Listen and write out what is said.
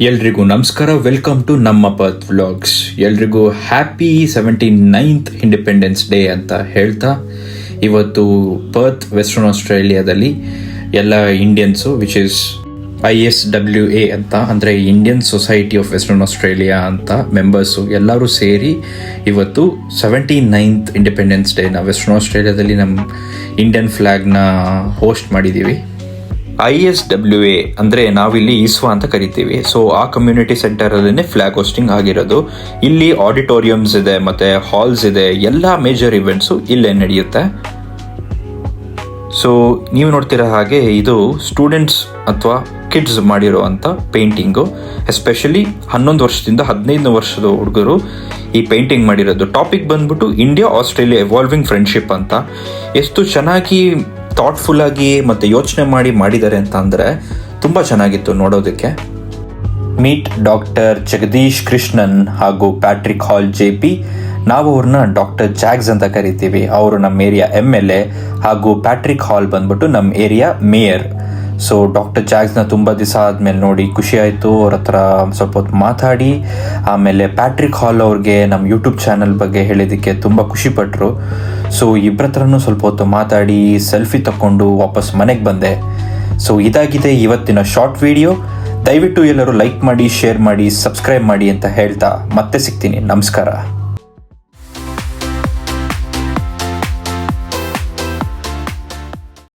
ಎಲ್ರಿಗೂ ನಮಸ್ಕಾರ. Welcome to ನಮ್ಮ ಪರ್ತ್ ವ್ಲಾಗ್ಸ್. ಎಲ್ರಿಗೂ ಹ್ಯಾಪಿ 79th ಇಂಡಿಪೆಂಡೆನ್ಸ್ ಡೇ ಅಂತ ಹೇಳ್ತಾ, ಇವತ್ತು ಪರ್ತ್ ವೆಸ್ಟರ್ನ್ ಆಸ್ಟ್ರೇಲಿಯಾದಲ್ಲಿ ಎಲ್ಲ ಇಂಡಿಯನ್ಸು ವಿಚ್ ಇಸ್ ISWA ಅಂತ ಅಂದರೆ Indian society of western Australia ಅಂತ ಮೆಂಬರ್ಸು ಎಲ್ಲರೂ ಸೇರಿ ಇವತ್ತು 79th ಇಂಡಿಪೆಂಡೆನ್ಸ್ ಡೇನ ವೆಸ್ಟರ್ನ್ ಆಸ್ಟ್ರೇಲಿಯಾದಲ್ಲಿ ನಮ್ಮ ಇಂಡಿಯನ್ ಫ್ಲ್ಯಾಗ್ನ ಹೋಸ್ಟ್ ಮಾಡಿದ್ದೀವಿ. ISWA ಅಂದರೆ ನಾವಿಲ್ಲಿ ಇಸ್ವಾ ಅಂತ ಕರಿತೀವಿ. ಸೊ ಆ ಕಮ್ಯುನಿಟಿ ಸೆಂಟರಲ್ಲೇ ಫ್ಲಾಗ್ ಹೋಸ್ಟಿಂಗ್ ಆಗಿರೋದು. ಇಲ್ಲಿ ಆಡಿಟೋರಿಯಮ್ಸ್ ಇದೆ, ಮತ್ತು ಹಾಲ್ಸ್ ಇದೆ, ಎಲ್ಲ ಮೇಜರ್ ಇವೆಂಟ್ಸು ಇಲ್ಲೇ ನಡೆಯುತ್ತೆ. ಸೊ ನೀವು ನೋಡ್ತಿರೋ ಹಾಗೆ ಇದು ಸ್ಟೂಡೆಂಟ್ಸ್ ಅಥವಾ ಕಿಡ್ಸ್ ಮಾಡಿರೋ ಅಂಥ ಪೇಂಟಿಂಗು. ಎಸ್ಪೆಷಲಿ 11 ವರ್ಷದಿಂದ 15 ವರ್ಷದ ಹುಡುಗರು ಈ ಪೇಂಟಿಂಗ್ ಮಾಡಿರೋದು. ಟಾಪಿಕ್ ಬಂದ್ಬಿಟ್ಟು ಇಂಡಿಯಾ ಆಸ್ಟ್ರೇಲಿಯಾ ಎವಾಲ್ವಿಂಗ್ ಫ್ರೆಂಡ್ಶಿಪ್ ಅಂತ. ಎಷ್ಟು ಚೆನ್ನಾಗಿ ಥಾಟ್ಫುಲ್ ಆಗಿ ಮತ್ತು ಯೋಚನೆ ಮಾಡಿದ್ದಾರೆ ಅಂತ ಅಂದರೆ ತುಂಬ ಚೆನ್ನಾಗಿತ್ತು ನೋಡೋದಕ್ಕೆ. ಮೀಟ್ ಡಾಕ್ಟರ್ ಜಗದೀಶ್ ಕೃಷ್ಣನ್ ಹಾಗೂ ಪ್ಯಾಟ್ರಿಕ್ ಹಾಲ್ JP. ನಾವು ಅವ್ರನ್ನ ಡಾಕ್ಟರ್ ಜಾಗ್ಸ್ ಅಂತ ಕರಿತೀವಿ. ಅವರು ನಮ್ಮ ಏರಿಯಾ MLA ಹಾಗೂ ಪ್ಯಾಟ್ರಿಕ್ ಹಾಲ್ ಬಂದ್ಬಿಟ್ಟು ನಮ್ಮ ಏರಿಯಾ ಮೇಯರ್. ಸೊ ಡಾಕ್ಟರ್ ಜಾಗ್ಸ್ನ ತುಂಬ ದಿವಸ ಆದಮೇಲೆ ನೋಡಿ ಖುಷಿ ಆಯಿತು. ಅವ್ರ ಹತ್ರ ಸ್ವಲ್ಪ ಹೊತ್ತು ಮಾತಾಡಿ ಆಮೇಲೆ ಪ್ಯಾಟ್ರಿಕ್ ಹಾಲ್ ಅವ್ರಿಗೆ ನಮ್ಮ ಯೂಟ್ಯೂಬ್ ಚಾನಲ್ ಬಗ್ಗೆ ಹೇಳಿದ್ದಕ್ಕೆ ತುಂಬ ಖುಷಿಪಟ್ಟರು. ಸೊ ಇಬ್ಬರ ಹತ್ರನೂ ಸ್ವಲ್ಪ ಹೊತ್ತು ಮಾತಾಡಿ ಸೆಲ್ಫಿ ತಗೊಂಡು ವಾಪಸ್ ಮನೆಗೆ ಬಂದೆ. ಸೊ ಇದಾಗಿದೆ ಇವತ್ತಿನ ಶಾರ್ಟ್ ವಿಡಿಯೋ. ದಯವಿಟ್ಟು ಎಲ್ಲರೂ ಲೈಕ್ ಮಾಡಿ, ಶೇರ್ ಮಾಡಿ, ಸಬ್ಸ್ಕ್ರೈಬ್ ಮಾಡಿ ಅಂತ ಹೇಳ್ತಾ ಮತ್ತೆ ಸಿಗ್ತೀನಿ. ನಮಸ್ಕಾರ.